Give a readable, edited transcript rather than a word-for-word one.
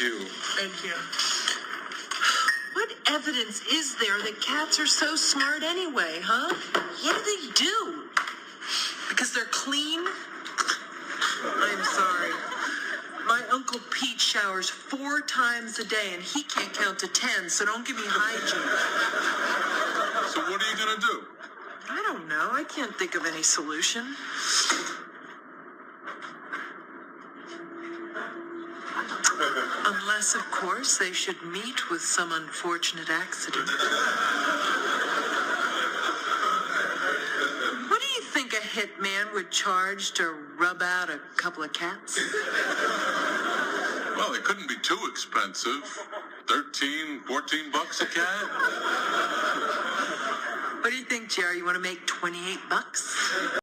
you. Thank you. What evidence is there that cats are so smart anyway, huh? What do they do? Because they're clean? I'm sorry. My Uncle Pete showers 4 times a day, and he can't count to 10, so don't give me hygiene. So what are you going to do? I don't know. I can't think of any solution. Unless, of course, they should meet with some unfortunate accident. What do you think a hitman would charge to rub out a couple of cats? Well, it couldn't be too expensive. 13, 14 bucks a cat? What do you think, Jerry? You want to make $28?